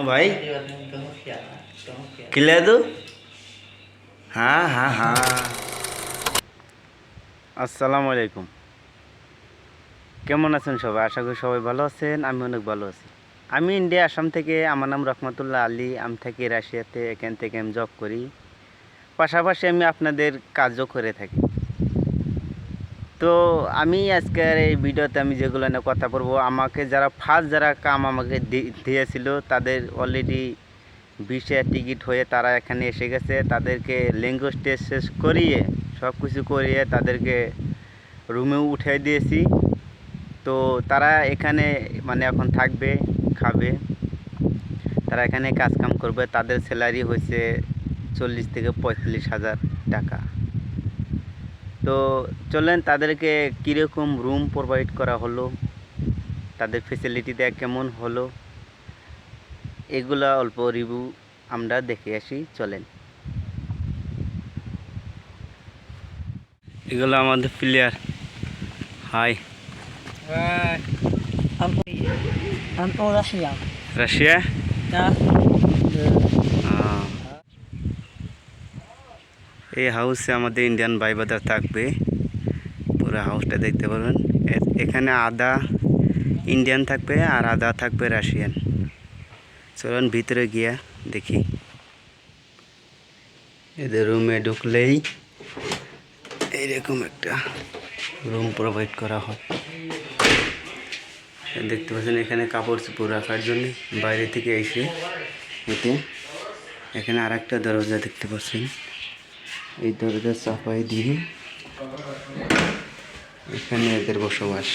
भाई खिला दो। हाँ हाँ हाँ। আসসালামু আলাইকুম। কেমন আছেন সবাই? আশা করি সবাই ভালো আছেন। আমি অনেক ভালো আছি। আমি ইন্ডিয়া আসাম থেকে। আমার নাম রহমতুল্লাহ আলী। আমি থাকি রাশিয়াতে। এখান থেকে আমি জব করি, পাশাপাশি আমি আপনাদের কাজও করে থাকি। তো আমি আজকের এই ভিডিওতে আমি যেগুলো নিয়ে কথা বলবো, আমাকে যারা ফার্স্ট যারা কাম আমাকে দিয়েছিল তাদের অলরেডি ভিসা টিকিট হয়ে তারা এখানে এসে গেছে। তাদেরকে ল্যাঙ্গুয়েজ টেস্ট শেষ করিয়ে সব কিছু করিয়ে তাদেরকে রুমেও উঠিয়ে দিয়েছি। তো তারা এখানে মানে এখন থাকবে, খাবে, তারা এখানে কাজকাম করবে। তাদের স্যালারি হয়েছে 40 থেকে 45,000 টাকা। তো চলেন তাদেরকে কীরকম রুম প্রোভাইড করা হলো, তাদের ফেসিলিটি দেয়া কেমন হলো, এগুলা অল্প রিভিউ আমরা দেখে আসি। চলেন। এগুলো আমাদের player. Hi. I'm from Russia. Russia. Yeah. এই হাউসে আমাদের ইন্ডিয়ান ভাই বাদার থাকবে। পুরো হাউসটা দেখতে পারবেন। এখানে আধা ইন্ডিয়ান থাকবে আর আধা থাকবে রাশিয়ান। চলুন ভিতরে গিয়া দেখি। এদের রুমে ঢুকলেই এইরকম একটা রুম প্রোভাইড করা হয়। দেখতে পাচ্ছেন এখানে কাপড় চোপড় রাখার জন্য বাইরে থেকে এসে এতে এখানে আর একটা দরজা দেখতে পাচ্ছেন। এই দরজা চাপাই দিয়ে এখানে এদের বসবাস।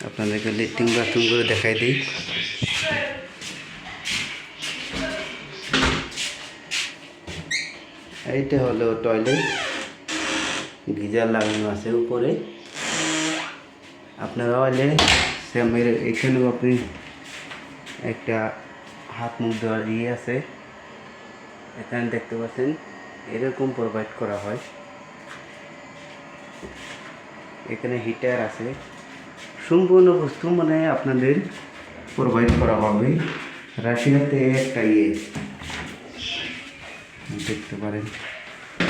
আপনাদেরকে লেট্রিন বাথরুমগুলো দেখাই দিই। এইটা হলো টয়লেট, গিজার লাগানো আছে উপরে। আপনারা হলে সেমের এখানেও আপনি একটা হাত মুখ দেওয়ার ইয়ে আছে। এখানে দেখতে পাচ্ছেন এরকম প্রোভাইড করা হয়। এখানে হিটার আছে। সম্পূর্ণ বস্তু মানে আপনাদের প্রোভাইড করা হবে। রাশিয়াতে একটা ইয়ে দেখতে পারেন,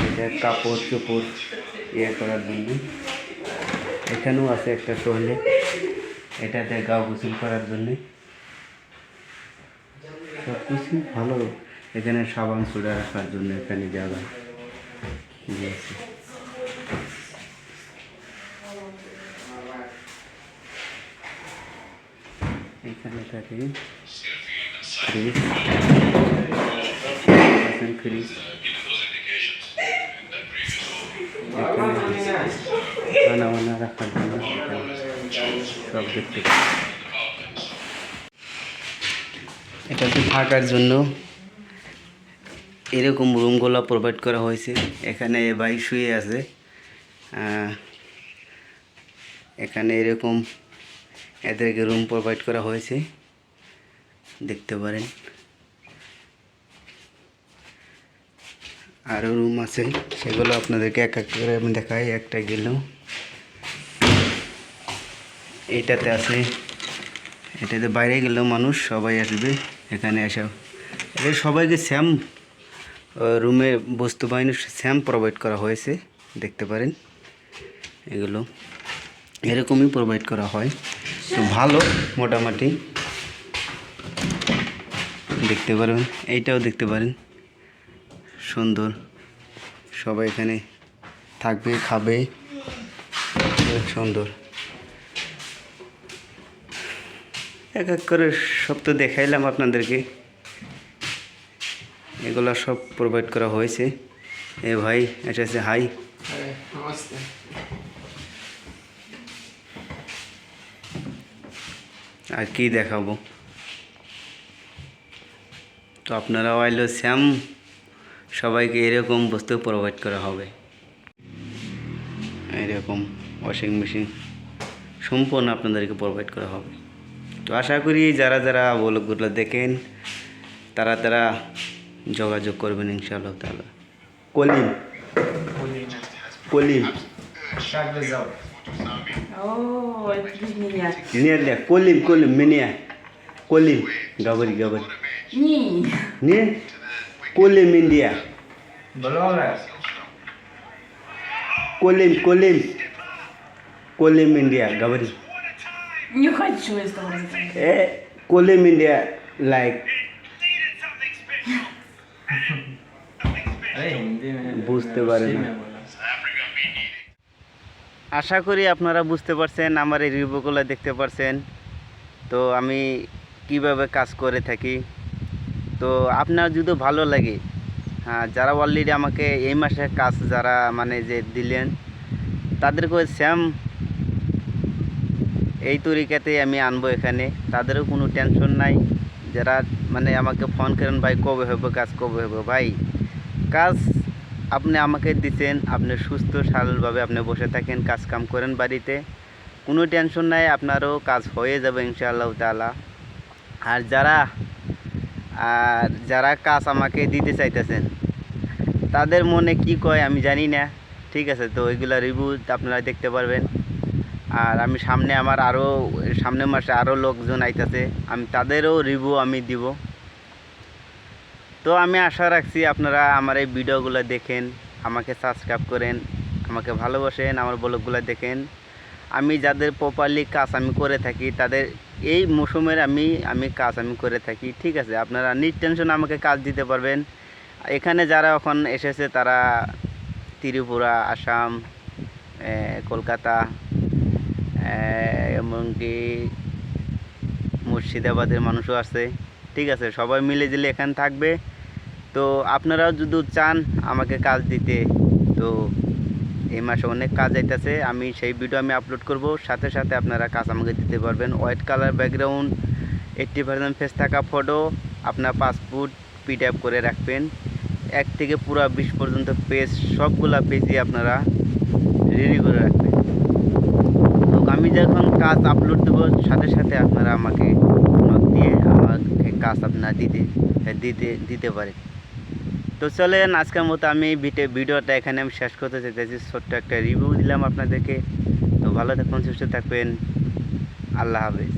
এটা কাপড় চোপড় ইয়ে করার জন্য। এখানেও আছে একটা টয়লেট, এটাতে গা গোসল করার জন্যে। সব কিছু ভালো। এখানে সাবান সোডা রাখার জন্য এখানে জায়গা দিয়েছে। এখানে থাকে ফ্রিজ, ফ্রিজ। খানা বানা রাখার জন্য সব দেখতে পাই। এটাতে থাকার জন্য এরকম রুমগুলো প্রোভাইড করা হয়েছে। এখানে ভাই শুয়ে আছে। এখানে এরকম এদেরকে রুম প্রোভাইড করা হয়েছে, দেখতে পারেন। আরও রুম আছে, সেগুলো আপনাদেরকে এক এক করে আমি দেখাই। একটা গেল, এইটাতে আছে। এটাতে বাইরে গেলেও মানুষ সবাই আসবে এখানে এসে। এটা সবাইকে সেম রুমে বস্তু বাহিনী সেম প্রোভাইড করা হয়েছে, দেখতে পারেন। এগুলো এরকমই প্রোভাইড করা হয়। তো ভালো মোটামুটি দেখতে পারবেন। এইটাও দেখতে পারেন, সুন্দর। সবাই এখানে থাকবে, খাবে, সুন্দর। এক এক করে সব তো দেখাইলাম আপনাদেরকে। এগুলো সব প্রোভাইড করা হয়েছে। এ ভাই এসেছে। হাই। আর কি দেখাবো? তো আপনারা আইলো স্যাম সবাইকে এরকম বস্তু প্রোভাইড করা হবে। এরকম ওয়াশিং মেশিন সম্পূর্ণ আপনাদেরকে প্রোভাইড করা হবে। তো আশা করি যারা যারা ব্লগগুলো দেখেন তারা তারা যোগাযোগ করবেন ইনশাআল্লাহ তাআলা। Kalim Kalim Oh, это без меня. Нет, нет, Колим, Колим, меня. Kolim, Gabari, Gabari. Ni. Ne? Kolim India. Kolim. Kolim India, Gabari. Не хочу из того разговаривать. Kolim India, like. বুঝতে পারে না। আশা করি আপনারা বুঝতে পারছেন, আমার এই রিভিউগুলো দেখতে পারছেন। তো আমি কিভাবে কাজ করে থাকি। তো আপনার যদি ভালো লাগে, হ্যাঁ, যারা অলরেডি আমাকে এই মাসে কাজ যারা মানে যে দিলেন, তাদেরকে সেম এই তরিকাতে আমি আনবো এখানে। তাদেরও কোনো টেনশন নাই। যারা মানে আমাকে ফোন করেন, ভাই কবে হবে কাজ, কবে হবে। ভাই কাজ আপনি আমাকে দিচ্ছেন, আপনি সুস্থ সরলভাবে আপনি বসে থাকেন, কাজ কাম করেন বাড়িতে, কোনো টেনশন নাই, আপনারও কাজ হয়ে যাবে ইনশাআল্লাহ তাআলা। আর যারা কাজ আমাকে দিতে চাইতেছেন, তাদের মনে কি কয় আমি জানি না, ঠিক আছে। তো ওইগুলা রিভিউ আপনারা দেখতে পারবেন। আর আমি সামনের মাসে আরও লোকজন আইতেছে, আমি তাদেরও রিভিউ আমি দিব। তো আমি আশা রাখছি আপনারা আমার এই ভিডিওগুলো দেখেন, আমাকে সাবস্ক্রাইব করেন, আমাকে ভালোবাসেন, আমার ব্লগগুলো দেখেন। আমি যাদের প্রপারলি কাজ আমি করে থাকি, তাদের এই মৌসুমের আমি কাজ আমি করে থাকি, ঠিক আছে। আপনারা নির্টেনশন আমাকে কাজ দিতে পারবেন। এখানে যারা এখন এসেছে তারা ত্রিপুরা, আসাম, কলকাতা, এমনকি মুর্শিদাবাদের মানুষও আছে, ঠিক আছে। সবাই মিলে জিলে এখানে থাকবে। তো আপনারাও যদি চান আমাকে কাজ দিতে, তো এই মাসে অনেক কাজ আইতেছে, আমি সেই ভিডিও আমি আপলোড করব, সাথে সাথে আপনারা কাজ আমাকে দিতে পারবেন। হোয়াইট কালার ব্যাকগ্রাউন্ড, 80% ফেস থাকা ফটো, আপনার পাসপোর্ট পিডিএফ করে রাখবেন। 1 থেকে পুরো 20 পর্যন্ত পেজ, সবগুলা পেজই আপনারা রেডি করে রাখবেন। তো আমি যখন কাজ আপলোড দেবো, সাথে সাথে আপনারা আমাকে নক দিয়ে আমাকে কাজ আপনারা দিতে পারেন। তো চলেন, আজকের মতো আমি ভিডিওটা এখানে আমি শেষ করতে চাইতেছি। ছোট্ট একটা রিভিউ দিলাম আপনাদেরকে। তো ভালো থাকবেন, সুস্থ থাকবেন, আল্লাহ হাফেজ।